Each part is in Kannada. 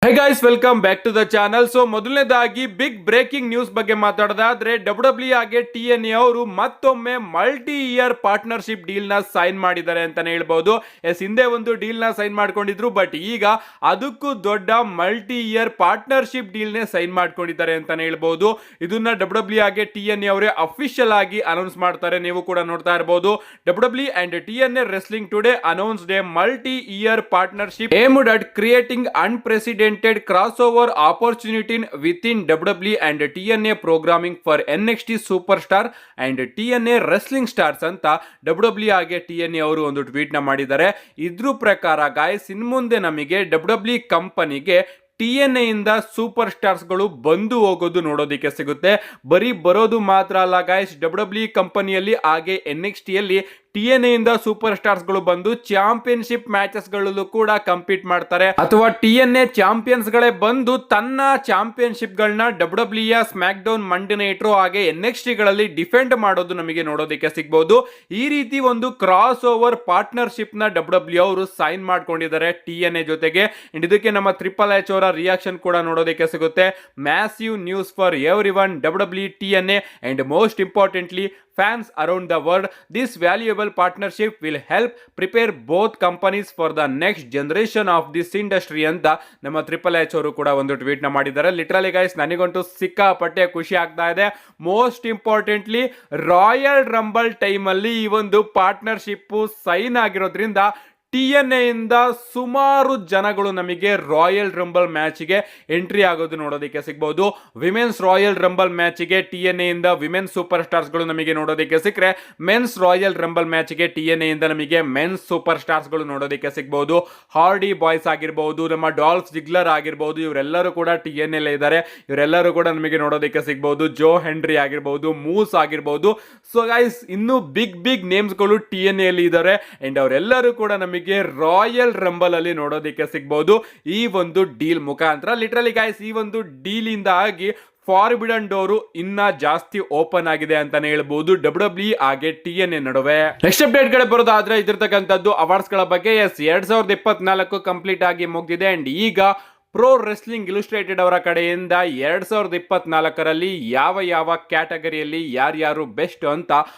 High guys, welcome back to the channel. So ಮೊದಲನೇದಾಗಿ ಬಿಗ್ ಬ್ರೇಕಿಂಗ್ ನ್ಯೂಸ್ ಬಗ್ಗೆ ಮಾತಾಡೋದಾದ್ರೆ ಡಬ್ಲ್ಯೂ ಹಾಗೆ TNA ಅವರು ಮತ್ತೊಮ್ಮೆ ಮಲ್ಟಿ ಇಯರ್ ಪಾರ್ಟ್ನರ್ಶಿಪ್ ಡೀಲ್ ನ ಸೈನ್ ಮಾಡಿದ್ದಾರೆ ಅಂತಾನೆ ಹೇಳ್ಬಹುದು. ಹಿಂದೆ ಒಂದು ಡೀಲ್ ನ ಸೈನ್ ಮಾಡ್ಕೊಂಡಿದ್ರು, ಬಟ್ ಈಗ ಅದಕ್ಕೂ ದೊಡ್ಡ ಮಲ್ಟಿ ಇಯರ್ ಪಾರ್ಟ್ನರ್ಶಿಪ್ ಡೀಲ್ ನೇ ಸೈನ್ ಮಾಡ್ಕೊಂಡಿದ್ದಾರೆ ಅಂತಾನೆ ಹೇಳ್ಬಹುದು. ಇದನ್ನ ಡಬ್ಲ್ಯೂ ಹಾಗೆ TNA ಅವರೇ ಅಫಿಷಿಯಲ್ ಆಗಿ ಅನೌನ್ಸ್ ಮಾಡ್ತಾರೆ. ನೀವು ಕೂಡ ನೋಡ್ತಾ ಇರಬಹುದು. W and TNA wrestling today announced A multi year partnership aimed at creating unprecedented crossover opportunity within WWE and TNA programming for NXT Superstar and TNA Wrestling Stars ಅಂತ WWE ಹಾಗೆ TNA ಅವರು ಒಂದು ಟ್ವೀಟ್ ನ ಮಾಡಿದ್ದಾರೆ. ಇದ್ರ ಪ್ರಕಾರ ಗಾಯ್ಸ್, ಇನ್ಮುಂದೆ ನಮಗೆ WWE ಕಂಪನಿಗೆ TNA ಇಂದ ಸೂಪರ್ ಸ್ಟಾರ್ಸ್ ಗಳು ಬಂದು ಹೋಗೋದು ನೋಡೋದಿಕ್ಕೆ ಸಿಗುತ್ತೆ. ಬರೀ ಬರೋದು ಮಾತ್ರ ಅಲ್ಲ ಗಾಯ್ಸ್, WWE ಕಂಪನಿಯಲ್ಲಿ ಹಾಗೆ NXT ಯಲ್ಲಿ TNA ಇಂದ ಸೂಪರ್ ಸ್ಟಾರ್ಸ್ ಗಳು ಬಂದು ಚಾಂಪಿಯನ್ಶಿಪ್ ಮ್ಯಾಚಸ್ ಗಳಲ್ಲೂ ಕೂಡ ಕಂಪೀಟ್ ಮಾಡ್ತಾರೆ. ಅಥವಾ TNA ಚಾಂಪಿಯನ್ಸ್ ಗಳೇ ಬಂದು ತನ್ನ ಚಾಂಪಿಯನ್ಶಿಪ್ ಗಳನ್ನ WWE SmackDown, Monday night Raw ಹಾಗೆ NXT ಗಳಲ್ಲಿ ಡಿಫೆಂಡ್ ಮಾಡೋದು ನಮಗೆ ನೋಡೋದಿಕ್ಕೆ ಸಿಗಬಹುದು. ಈ ರೀತಿ ಒಂದು ಕ್ರಾಸ್ ಓವರ್ ಪಾರ್ಟ್ನರ್ಶಿಪ್ ನ WWE ಅವರು ಸೈನ್ ಮಾಡ್ಕೊಂಡಿದ್ದಾರೆ TNA ಜೊತೆಗೆ. ಇದಕ್ಕೆ ನಮ್ಮ ಟ್ರಿಪಲ್ ಎಚ್ ಅವರ ರಿಯಾಕ್ಷನ್ ಕೂಡ ನೋಡೋದಿಕ್ಕೆ ಸಿಗುತ್ತೆ. Massive news for every one, WWE, TNA and most importantly fans around the world. This valuable partnership will help prepare both companies for the next generation of this industry ಅಂತ ನಮ್ಮ ಟ್ರಿಪಲ್ ಎಚ್ ಅವರು ಕೂಡ ಒಂದು ಟ್ವೀಟ್ ನ ಮಾಡಿದ್ದಾರೆ. ಲಿಟರಲಿ ಗೈಸ್, ನನಗಂತೂ ಸಿಕ್ಕಾಪಟ್ಟೆ ಖುಷಿ ಆಗ್ತಾ ಇದೆ. Most importantly royal rumble time ಅಲ್ಲಿ ಈ ಒಂದು ಪಾರ್ಟ್ನರ್ಶಿಪ್ ಸೈನ್ ಆಗಿರೋದ್ರಿಂದ TNA ಇಂದ ಸುಮಾರು ಜನಗಳು ನಮಗೆ ರಾಯಲ್ ರಂಬಲ್ ಮ್ಯಾಚ್ ಗೆ ಎಂಟ್ರಿ ಆಗೋದು ನೋಡೋದಕ್ಕೆ ಸಿಗಬಹುದು. ವಿಮೆನ್ಸ್ ರಾಯಲ್ ರಂಬಲ್ ಮ್ಯಾಚ್ ಗೆ TNA ಇಂದ ವಿಮೆನ್ಸ್ ಸೂಪರ್ ಸ್ಟಾರ್ಸ್ ಗಳು ನಮಗೆ ನೋಡೋದಕ್ಕೆ ಸಿಕ್ಕರೆ, ಮೆನ್ಸ್ ರಾಯಲ್ ರಂಬಲ್ ಮ್ಯಾಚ್ ಗೆ TNA ಇಂದ ನಮಗೆ ಮೆನ್ಸ್ ಸೂಪರ್ ಸ್ಟಾರ್ಸ್ ಗಳು ನೋಡೋದಕ್ಕೆ ಸಿಗಬಹುದು. ಹಾರ್ಡಿ ಬಾಯ್ಸ್ ಆಗಿರಬಹುದು, ನಮ್ಮ ಡಾಲ್ಫ್ ಜಿಗ್ಲರ್ ಆಗಿರಬಹುದು, ಇವರೆಲ್ಲರೂ ಕೂಡ TNA ಇದ್ದಾರೆ. ಇವರೆಲ್ಲರೂ ಕೂಡ ನಮಗೆ ನೋಡೋದಕ್ಕೆ ಸಿಗಬಹುದು. ಜೋ ಹೆನ್ರಿ ಆಗಿರಬಹುದು, ಮೂಸ್ ಆಗಿರಬಹುದು. ಸೊ ಗೈಸ್, ಇನ್ನು ಬಿಗ್ ನೇಮ್ಸ್ ಗಳು TNA ಅಲ್ಲಿ ಇದ್ದಾರೆ ಅಂಡ್ ಅವರೆಲ್ಲರೂ ಕೂಡ ನಮಗೆ ರಾಯಲ್ ರಂಬಲ್ ಅಲ್ಲಿ ನೋಡೋದಕ್ಕೆ ಸಿಗಬಹುದು ಈ ಒಂದು ಡೀಲ್ ಮುಖಾಂತರ. ಲಿಟರಲಿ ಗೈಸ್, ಈ ಒಂದು ಡೀಲ್ ಇಂದ ಆಗಿ ಫಾರ್ಬಿಡನ್ ಡೋರು ಇನ್ನ ಜಾಸ್ತಿ ಓಪನ್ ಆಗಿದೆ ಅಂತಾನೆ ಹೇಳ್ಬಹುದು WWE ಹಾಗೆ TNA ನಡುವೆ. ನೆಕ್ಸ್ಟ್ ಅಪ್ಡೇಟ್ ಗಳೇ ಬರೋದಾದ್ರೆ ಇದಿರ್ತಕ್ಕಂಥದ್ದು ಅವಾರ್ಡ್ಸ್ ಗಳ ಬಗ್ಗೆ. 2024 ಕಂಪ್ಲೀಟ್ ಆಗಿ ಮುಗಿದಿದೆ ಅಂಡ್ ಈಗ ಪ್ರೋ ರೆಸ್ಲಿಂಗ್ ಇಲುಸ್ಟ್ರೇಟೆಡ್ ಅವರ ಕಡೆಯಿಂದ 2024ರಲ್ಲಿ ಯಾವ ಕ್ಯಾಟಗರಿಯಲ್ಲಿ ಯಾರ್ಯಾರು ಬೆಸ್ಟ್ ಅಂತ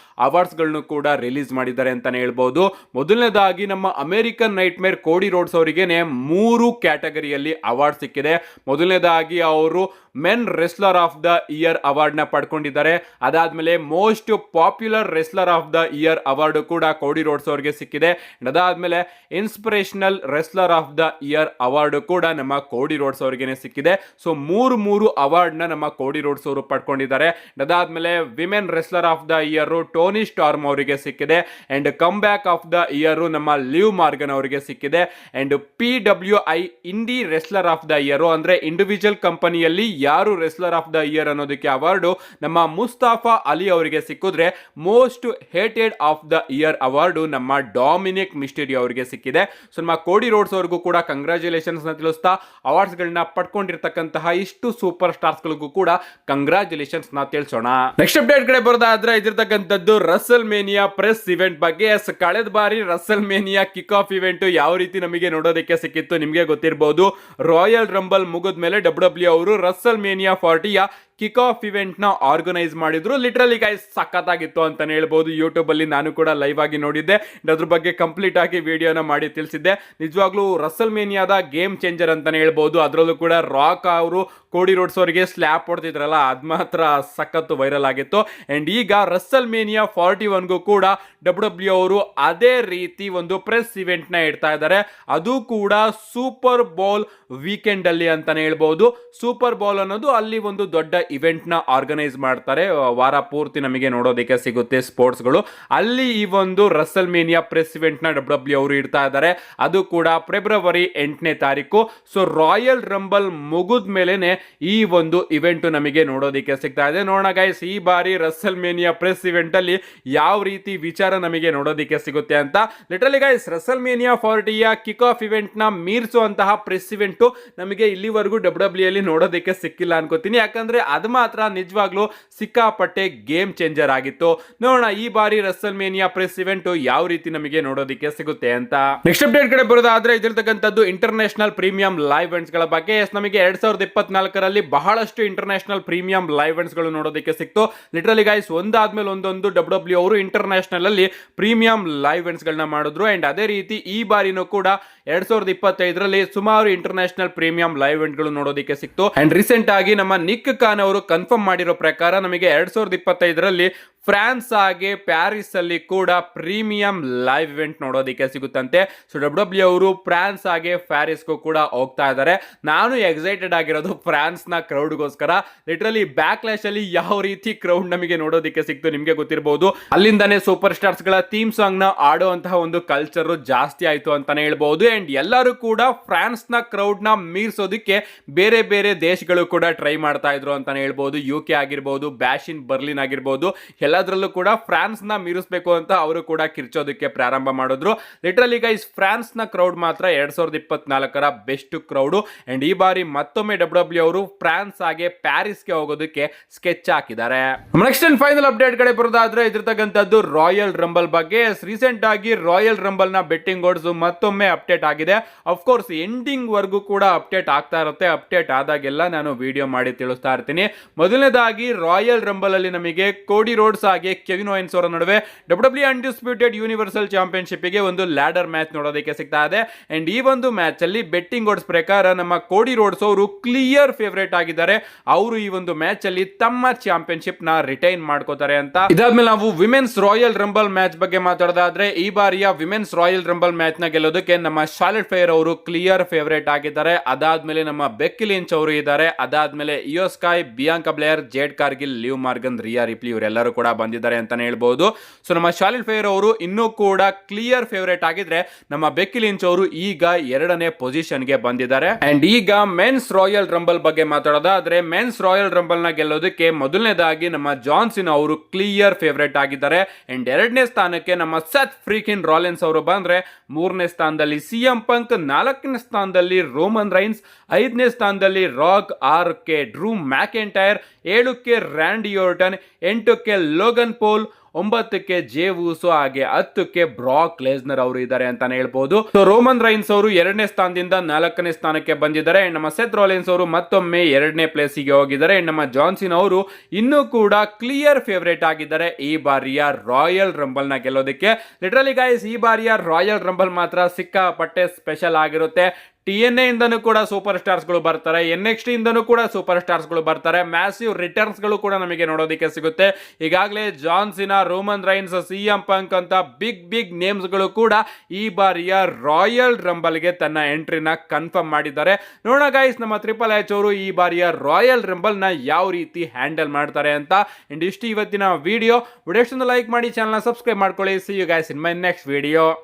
ಅವಾರ್ಡ್ಸ್ ಗಳನ್ನು ಕೂಡ ರಿಲೀಸ್ ಮಾಡಿದ್ದಾರೆ ಅಂತಾನೆ ಹೇಳ್ಬಹುದು. ಮೊದಲನೇದಾಗಿ ನಮ್ಮ ಅಮೆರಿಕನ್ ನೈಟ್ ಮೇರ್ ಕೋಡಿ ರೋಡ್ಸ್ ಅವರಿಗೇನೆ 3 ಕ್ಯಾಟಗರಿಯಲ್ಲಿ ಅವಾರ್ಡ್ ಸಿಕ್ಕಿದೆ. ಮೊದಲನೇದಾಗಿ ಅವರು men wrestler of the year award ನ ಪಡ್ಕೊಂಡಿದ್ದಾರೆ. ಅದಾದ್ಮೇಲೆ most popular wrestler of the year award ಕೂಡ ಕೋಡಿ ರೋಡ್ಸ್ ಅವರಿಗೆ ಸಿಕ್ಕಿದೆ. ಅದಾದ್ಮೇಲೆ inspirational wrestler of the year award ಕೂಡ ನಮ್ಮ ಕೋಡಿ ರೋಡ್ಸ್ ಅವರಿಗೆ ಸಿಕ್ಕಿದೆ. ಸೊ ಮೂರು ಅವಾರ್ಡ್ ನ ನಮ್ಮ ಕೋಡಿ ರೋಡ್ಸ್ ಅವರು ಪಡ್ಕೊಂಡಿದ್ದಾರೆ. ಅದಾದ್ಮೇಲೆ women wrestler of the year Tony storm ಅವರಿಗೆ ಸಿಕ್ಕಿದೆ and come back of the year ನಮ್ಮ ಲಿವ್ ಮಾರ್ಗನ್ ಅವರಿಗೆ ಸಿಕ್ಕಿದೆ. And PWI Indi wrestler of the year ಅಂದ್ರೆ ಇಂಡಿವಿಜುವಲ್ ಕಂಪನಿಯಲ್ಲಿ ಯಾರು ರೆಸ್ಲರ್ ಆಫ್ ದ ಇಯರ್ ಅನ್ನೋದಕ್ಕೆ ಅವಾರ್ಡ್ ನಮ್ಮ ಮುಸ್ತಾಫಾ ಅಲಿ ಅವರಿಗೆ ಸಿಕ್ಕಿದ್ರೆ, most hated of the year award ನಮ್ಮ ಡಾಮಿನಿಕ್ ಮಿಸ್ಟೀರಿಯೋ ಅವರಿಗೆ ಸಿಕ್ಕಿದೆ. ಸೊ ನಮ್ಮ ಕೋಡಿ ರೋಡ್ಸ್ ಅವ್ರಿಗೂ ಕೂಡ ಕಂಗ್ರಾಚುಲೇಷನ್ಸ್ ನ ತಿಳಿಸ್ತಾ ಅವಾರ್ಡ್ಸ್ ಗಳನ್ನ ಪಡ್ಕೊಂಡಿರ್ತಕ್ಕಂತಹ ಇಷ್ಟು ಸೂಪರ್ ಸ್ಟಾರ್ಸ್ ಗಳಿಗೂ ಕೂಡ ಕಂಗ್ರಾಚುಲೇಷನ್ಸ್ ನ ತಿಳಿಸೋಣ. ನೆಕ್ಸ್ಟ್ ಅಪ್ಡೇಟ್ ಕಡೆ ಬರೋದಾದ್ರೆ ಇದಿರ್ತಕ್ಕಂಥದ್ದು ರಸಲ್ ಮೇನಿಯಾ ಪ್ರೆಸ್ ಇವೆಂಟ್ ಬಗ್ಗೆ. ಕಳೆದ ಬಾರಿ Russell mania kick off event ಯಾವ ರೀತಿ ನಮಗೆ ನೋಡೋದಕ್ಕೆ ಸಿಕ್ಕಿತ್ತು ನಿಮಗೆ ಗೊತ್ತಿರಬಹುದು. ರಾಯಲ್ ರಂಬಲ್ ಮುಗಿದ ಮೇಲೆ WWE ಅವರು ರಸಲ್ ಮೇನಿಯಾ 40ಯ ಕಿಕ್ ಆಫ್ ಇವೆಂಟ್ ನ ಆರ್ಗನೈಸ್ ಮಾಡಿದ್ರು. ಲಿಟರಲಿ ಗೈಸ್, ಸಖತ್ತಾಗಿತ್ತು ಅಂತಾನೆ ಹೇಳ್ಬಹುದು. ಯೂಟ್ಯೂಬ್ ಅಲ್ಲಿ ನಾನು ಕೂಡ ಲೈವ್ ಆಗಿ ನೋಡಿದ್ದೆ, ಅದ್ರ ಬಗ್ಗೆ ಕಂಪ್ಲೀಟ್ ಆಗಿ ವಿಡಿಯೋನ ಮಾಡಿ ತಿಳಿಸಿದ್ದೆ. ನಿಜವಾಗ್ಲೂ ರಸಲ್ ಮೇನಿಯಾದ ಗೇಮ್ ಚೇಂಜರ್ ಅಂತಾನೆ ಹೇಳ್ಬಹುದು. ಅದರಲ್ಲೂ ಕೂಡ ರಾಕ್ ಅವರು ಕೋಡಿ ರೋಡ್ಸ್ ಅವರಿಗೆ ಸ್ಲ್ಯಾಪ್ ಹೊಡ್ತಿದ್ರಲ್ಲ, ಅದ್ ಮಾತ್ರ ಸಖತ್ತು ವೈರಲ್ ಆಗಿತ್ತು. ಅಂಡ್ ಈಗ ರಸಲ್ ಮೇನಿಯಾ 41ಗೂ ಕೂಡ WWE ಅವರು ಅದೇ ರೀತಿ ಒಂದು ಪ್ರೆಸ್ ಇವೆಂಟ್ ನ ಇಡ್ತಾ ಇದ್ದಾರೆ. ಅದು ಕೂಡ ಸೂಪರ್ ಬೌಲ್ ವೀಕೆಂಡ್ ಅಲ್ಲಿ ಅಂತಾನೆ ಹೇಳ್ಬಹುದು. ಸೂಪರ್ ಬೌಲ್ ಅನ್ನೋದು ಅಲ್ಲಿ ಒಂದು ದೊಡ್ಡ ಇವೆಂಟ್ ನ ಆರ್ಗನೈಸ್ ಮಾಡ್ತಾರೆ. ವಾರ ಪೂರ್ತಿ ನಮಗೆ ನೋಡೋದಕ್ಕೆ ಸಿಗುತ್ತೆ ಸ್ಪೋರ್ಟ್ಸ್ ಗಳು. ಅಲ್ಲಿ ಈ ಒಂದು ರಸಲ್ ಮೇನಿಯಾ ಪ್ರೆಸ್ ಇವೆಂಟ್ ನ WWE ಅವರು ಇಡ್ತಾ ಇದ್ದಾರೆ. ಅದು ಕೂಡ ಫೆಬ್ರವರಿ 8ನೇ ತಾರೀಕು. ಸೊ ರಾಯಲ್ ರಂಬಲ್ ಮುಗಿದ ಮೇಲೆನೆ ಈ ಒಂದು ಇವೆಂಟ್ ನಮಗೆ ನೋಡೋದಕ್ಕೆ ಸಿಗ್ತಾ ಇದೆ. ನೋಡೋಣ ಗೈಸ್, ಈ ಬಾರಿ ರಸಲ್ ಮೇನಿಯಾ ಪ್ರೆಸ್ ಇವೆಂಟ್ ಅಲ್ಲಿ ಯಾವ ರೀತಿ ವಿಚಾರ ನಮಗೆ ನೋಡೋದಕ್ಕೆ ಸಿಗುತ್ತೆ ಅಂತ. ಲಿಟರಲಿ ಗೈಸ್, ರಸಲ್ ಮೇನಿಯಾ 40ಯ ಕಿಕ್ ಆಫ್ ಇವೆಂಟ್ ನ ಮೀರಿಸುವಂತಹ ಪ್ರೆಸ್ ಇವೆಂಟ್ ನಮಗೆ ಇಲ್ಲಿವರೆಗೂ WWE ಅಲ್ಲಿ ನೋಡೋದಕ್ಕೆ ಸಿಕ್ಕಿಲ್ಲ ಅನ್ಕೋತೀನಿ, ಯಾಕಂದ್ರೆ ಅದು ಮಾತ್ರ ನಿಜವಾಗ್ಲೂ ಸಿಕ್ಕಾಪಟ್ಟೆ ಗೇಮ್ ಚೇಂಜರ್ ಆಗಿತ್ತು. ನೋಡೋಣ ಈ ಬಾರಿ ರಸಲ್ ಮೇನಿಯಾ ಪ್ರೆಸ್ ಇವೆಂಟ್ ಯಾವ ರೀತಿ ನಮಗೆ ನೋಡೋದಕ್ಕೆ ಸಿಗುತ್ತೆ ಅಂತ. ನೆಕ್ಸ್ಟ್ ಅಪ್ಡೇಟ್ ಕಡೆ ಬರೋದಾದ್ರೆ ಇದಿರ್ತಕ್ಕಂಥದ್ದು ಇಂಟರ್ನ್ಯಾಷನಲ್ ಪ್ರೀಮಿಯಂ ಲೈವ್ ಇವೆಂಟ್ಸ್ ಗಳ ಬಗ್ಗೆ. ನಮಗೆ 2024ರಲ್ಲಿ ಬಹಳಷ್ಟು ಇಂಟರ್ನ್ಯಾಷನಲ್ ಪ್ರೀಮಿಯಂ ಲೈವ್ ಇವೆಂಟ್ಸ್ ಗಳು ನೋಡೋದಕ್ಕೆ ಸಿಕ್ತು. ಲಿಟರಲಿ ಗೈಸ್ ಒಂದಾದ್ಮೇಲೆ ಒಂದೊಂದು ಡಬ್ಲ್ಯೂ ಅವರು ಇಂಟರ್ನ್ಯಾಷನಲ್ ಅಲ್ಲಿ ಪ್ರೀಮಿಯಂ ಲೈವ್ ಇವೆಂಟ್ಸ್ ಗಳನ್ನ ಮಾಡಿದ್ರು. ಅಂಡ್ ಅದೇ ರೀತಿ ಈ ಬಾರಿನೂ ಕೂಡ 2025ರಲ್ಲಿ ಸುಮಾರು ಇಂಟರ್ನ್ಯಾಷನಲ್ ಪ್ರೀಮಿಯಂ ಲೈವ್ ಇವೆಂಟ್ ಗಳು ನೋಡೋದಕ್ಕೆ ಸಿಕ್ತು. ಅಂಡ್ ರೀಸೆಂಟ್ ಆಗಿ ನಮ್ಮ ನಿಕ್ ಖಾನ್ ಅವರು ಕನ್ಫರ್ಮ್ ಮಾಡಿರೋ ಪ್ರಕಾರ ನಮಗೆ 2025ರಲ್ಲಿ ಫ್ರಾನ್ಸ್ ಹಾಗೆ ಪ್ಯಾರಿಸ್ ಅಲ್ಲಿ ಕೂಡ ಪ್ರೀಮಿಯಂ ಲೈವ್ ಇವೆಂಟ್ ನೋಡೋದಕ್ಕೆ ಸಿಗುತ್ತಂತೆ. ಸೊ ಡಬ್ಲ್ಯೂ ಅವರು ಫ್ರಾನ್ಸ್ ಹಾಗೆ ಪ್ಯಾರಿಸ್ಗೂ ಕೂಡ ಹೋಗ್ತಾ ಇದ್ದಾರೆ. ನಾನು ಎಕ್ಸೈಟೆಡ್ ಆಗಿರೋದು ಫ್ರಾನ್ಸ್ ನ ಕ್ರೌಡ್ಗೋಸ್ಕರ. ಲಿಟರಲಿ ಬ್ಯಾಕ್ ಲ್ಯಾಶ್ ಅಲ್ಲಿ ಯಾವ ರೀತಿ ಕ್ರೌಡ್ ನಮಗೆ ನೋಡೋದಕ್ಕೆ ಸಿಕ್ತು ನಿಮ್ಗೆ ಗೊತ್ತಿರಬಹುದು. ಅಲ್ಲಿಂದಾನೆ ಸೂಪರ್ ಸ್ಟಾರ್ಸ್ ಗಳ ಥೀಮ್ ಸಾಂಗ್ ನ ಆಡುವಂತಹ ಒಂದು ಕಲ್ಚರ್ ಜಾಸ್ತಿ ಆಯ್ತು ಅಂತಾನೆ ಹೇಳ್ಬಹುದು. ಅಂಡ್ ಎಲ್ಲರೂ ಕೂಡ ಫ್ರಾನ್ಸ್ ನ ಕ್ರೌಡ್ ನ ಮೀರ್ಸೋದಕ್ಕೆ ಬೇರೆ ಬೇರೆ ದೇಶಗಳು ಕೂಡ ಟ್ರೈ ಮಾಡ್ತಾ ಇದ್ರು ಅಂತಾನೆ ಹೇಳ್ಬಹುದು. UK ಆಗಿರ್ಬಹುದು, ಬ್ಯಾಶ್ ಇನ್ ಬರ್ಲಿನ್ ಆಗಿರ್ಬಹುದು, ಎಲ್ಲದರಲ್ಲೂ ಕೂಡ ಫ್ರಾನ್ಸ್ ನ ಮೀರಿಸಬೇಕು ಅಂತ ಅವರು ಕೂಡ ಕಿರ್ಚೋದಕ್ಕೆ ಪ್ರಾರಂಭ ಮಾಡಿದ್ರು. ಲಿಟರಲಿ ಗೈಸ್ ಫ್ರಾನ್ಸ್ ನ ಕ್ರೌಡ್ ಮಾತ್ರ 2024ರ ಬೆಸ್ಟ್ ಕ್ರೌಡ್. ಅಂಡ್ ಈ ಬಾರಿ ಮತ್ತೊಮ್ಮೆ ಡಬ್ಲ್ಯೂ ಅವರು ಫ್ರಾನ್ಸ್ ಹಾಗೆ ಪ್ಯಾರಿಸ್ಗೆ ಹೋಗೋದಕ್ಕೆ ಸ್ಕೆಚ್ ಹಾಕಿದ್ದಾರೆ. ನೆಕ್ಸ್ಟ್ ಅಂಡ್ ಫೈನಲ್ ಅಪ್ಡೇಟ್ ಕಡೆ ಬರೋದಾದ್ರೆ ಇದಿರ್ತಕ್ಕಂಥದ್ದು ರಾಯಲ್ ರಂಬಲ್ ಬಗ್ಗೆ. ರೀಸೆಂಟ್ ಆಗಿ ರಾಯಲ್ ರಂಬಲ್ ನ ಬೆಟ್ಟಿಂಗ್ ಓಡ್ಸ್ ಮತ್ತೊಮ್ಮೆ ಅಪ್ಡೇಟ್ ಆಗಿದೆ. ಅಫ್ಕೋರ್ಸ್ ಎಂಡಿಂಗ್ ವರ್ಗೂ ಕೂಡ ಅಪ್ಡೇಟ್ ಆಗ್ತಾ ಇರುತ್ತೆ. ಅಪ್ಡೇಟ್ ಆದಾಗೆಲ್ಲ ನಾನು ವಿಡಿಯೋ ಮಾಡಿ ತಿಳಿಸ್ತಾ ಇರ್ತೀನಿ. ಮೊದಲನೇದಾಗಿ ರಾಯಲ್ ರಂಬಲ್ ಅಲ್ಲಿ ನಮಗೆ ಕೋಡಿ ರೋಡ್ಸ್ ಹಾಗೆ ಕೆವಿನ್ ಓವೆನ್ಸ್ ಅವರ ನಡುವೆ ಡಬ್ಲ್ಯೂ ಅನ್ಡಿಸ್ಪ್ಯೂಟೆಡ್ ಯೂನಿವರ್ಸಲ್ ಚಾಂಪಿಯನ್ಶಿಪ್ ಗೆ ಒಂದು ಲ್ಯಾಡರ್ ಮ್ಯಾಚ್ ನೋಡೋದಕ್ಕೆ ಸಿಗ್ತಾ ಇದೆ. ಅಂಡ್ ಈ ಒಂದು ಮ್ಯಾಚ್ ಅಲ್ಲಿ ಬೆಟ್ಟಿಂಗ್ ಓಡ್ಸ್ ಪ್ರಕಾರ ನಮ್ಮ ಕೋಡಿ ರೋಡ್ಸ್ ಅವರು ಕ್ಲಿಯರ್ ಫೇವರೇಟ್ ಆಗಿದ್ದಾರೆ. ಅವರು ಈ ಒಂದು ಮ್ಯಾಚ್ ಅಲ್ಲಿ ತಮ್ಮ ಚಾಂಪಿಯನ್ಶಿಪ್ ನ ರಿಟೈನ್ ಮಾಡ್ಕೋತಾರೆ ಅಂತ. ಇದಾದ್ಮೇಲೆ ನಾವು ವಿಮೆನ್ಸ್ ರಾಯಲ್ ರಂಬಲ್ ಮ್ಯಾಚ್ ಬಗ್ಗೆ ಮಾತಾಡೋದಾದ್ರೆ ಈ ಬಾರಿಯ ವಿಮೆನ್ಸ್ ರಾಯಲ್ ರಂಬಲ್ ಮ್ಯಾಚ್ ನ ಗೆಲ್ಲೋದಕ್ಕೆ ನಮ್ಮ ಶಾರ್ಲೆಟ್ ಫ್ಲೇರ್ ಅವರು ಕ್ಲಿಯರ್ ಫೇವರೇಟ್ ಆಗಿದ್ದಾರೆ. ಅದಾದ್ಮೇಲೆ ನಮ್ಮ ಬೆಕ್ಕಿ ಲಿಂಚ್ ಅವರು ಇದ್ದಾರೆ. ಅದಾದ್ಮೇಲೆ Iyo Sky, Bianca Belair, Jade Cargill, Liv Morgan, Rhea Ripley ಇವರೆಲ್ಲರೂ ಕೂಡ ಬಂದಿದ್ದಾರೆ ಅಂತಾನೆ ಹೇಳ್ಬಹುದು. ಸೊ ನಮ್ಮ ಶಾರ್ಲೆಟ್ ಫ್ಲೇರ್ ಅವರು ಇನ್ನೂ ಕೂಡ ಕ್ಲಿಯರ್ ಫೇವರೇಟ್ ಆಗಿದ್ರೆ ನಮ್ಮ ಬೆಕ್ಕಿ ಲಿಂಚ್ ಅವರು ಈಗ 2ನೇ ಪೊಸಿಷನ್ ಗೆ ಬಂದಿದ್ದಾರೆ. ಅಂಡ್ ಈಗ ಮೆನ್ಸ್ ರಾಯಲ್ ರಂಬಲ್ ಬಗ್ಗೆ ಮಾತಾಡೋದಾದ್ರೆ ಮೆನ್ಸ್ ರಾಯಲ್ ರಂಬಲ್ ನ ಗೆಲ್ಲೋದಕ್ಕೆ ಮೊದಲನೇದಾಗಿ ನಮ್ಮ ಜಾನ್ ಸಿನಾ ಅವರು ಕ್ಲಿಯರ್ ಫೇವರೇಟ್ ಆಗಿದ್ದಾರೆ. ಅಂಡ್ 2ನೇ ಸ್ಥಾನಕ್ಕೆ ನಮ್ಮ ಸೆತ್ ಫ್ರೀಕಿನ್ ರಾಲೆನ್ಸ್ ಅವರು ಬಂದ್ರೆ, 3ನೇ ಸ್ಥಾನದಲ್ಲಿ ಸಿಎಂ ಪಂಕ್, 4ನೇ ಸ್ಥಾನದಲ್ಲಿ ರೋಮನ್ ರೈನ್ಸ್, 5ನೇ ಸ್ಥಾನದಲ್ಲಿ rock, 6ಕ್ಕೆ Drew McIntyre, 7ಕ್ಕೆ Randy ಆರ್ಟನ್, 8ಕ್ಕೆ Logan pole, 9ಕ್ಕೆ ಜೇ ಊಸೋ, ಹಾಗೆ 10ಕ್ಕೆ ಬ್ರಾಕ್ ಲೆಸ್ನರ್ ಅವರು ಇದ್ದಾರೆ ಅಂತಾನೆ ಹೇಳ್ಬಹುದು. ಸೊ ರೋಮನ್ ರೈನ್ಸ್ ಅವರು 2ನೇ ಸ್ಥಾನದಿಂದ 4ನೇ ಸ್ಥಾನಕ್ಕೆ ಬಂದಿದ್ದಾರೆ. ನಮ್ಮ ಸೆತ್ ರಾಲೆನ್ಸ್ ಅವರು ಮತ್ತೊಮ್ಮೆ 2ನೇ ಪ್ಲೇಸಿಗೆ ಹೋಗಿದ್ದಾರೆ. ನಮ್ಮ ಜಾನ್ಸಿನ್ ಅವರು ಇನ್ನೂ ಕೂಡ ಕ್ಲಿಯರ್ ಫೇವರೇಟ್ ಆಗಿದ್ದಾರೆ ಈ ಬಾರಿಯ ರಾಯಲ್ ರಂಬಲ್ ನ ಗೆಲ್ಲೋದಕ್ಕೆ. ಲಿಟರಲಿ ಗೈಸ್ ಈ ಬಾರಿಯ ರಾಯಲ್ ರಂಬಲ್ ಮಾತ್ರ ಸಿಕ್ಕಾಪಟ್ಟೆ ಸ್ಪೆಷಲ್ ಆಗಿರುತ್ತೆ. TNA ಇಂದನೂ ಕೂಡ ಸೂಪರ್ ಸ್ಟಾರ್ಸ್ ಗಳು ಬರ್ತಾರೆ, NXT ಇಂದನೂ ಕೂಡ ಸೂಪರ್ ಸ್ಟಾರ್ಸ್ ಗಳು ಬರ್ತಾರೆ, ಮ್ಯಾಸಿವ್ ರಿಟರ್ನ್ಸ್ ಗಳು ಕೂಡ ನಮಗೆ ನೋಡೋದಕ್ಕೆ ಸಿಗುತ್ತೆ. ಈಗಾಗಲೇ John Cena, Roman Reigns, CM Punk ಅಂತ ಬಿಗ್ ನೇಮ್ಸ್ ಗಳು ಕೂಡ ಈ ಬಾರಿಯ ರಾಯಲ್ ರಂಬಲ್ ಗೆ ತನ್ನ ಎಂಟ್ರಿನ ಕನ್ಫರ್ಮ್ ಮಾಡಿದ್ದಾರೆ. ನೋಡೋಣ ಗೈಸ್ ನಮ್ಮ ಟ್ರಿಪಲ್ ಎಚ್ ಅವರು ಈ ಬಾರಿಯ ರಾಯಲ್ ರಂಬಲ್ ನ ಯಾವ ರೀತಿ ಹ್ಯಾಂಡಲ್ ಮಾಡ್ತಾರೆ ಅಂತ. ಅಂಡ್ ಇಷ್ಟು ಇವತ್ತಿನ ವಿಡಿಯೋ. ಲೈಕ್ ಮಾಡಿ, ಚಾನಲ್ ಸಬ್ಸ್ಕ್ರೈಬ್ ಮಾಡ್ಕೊಳ್ಳಿ. See you guys in my next video.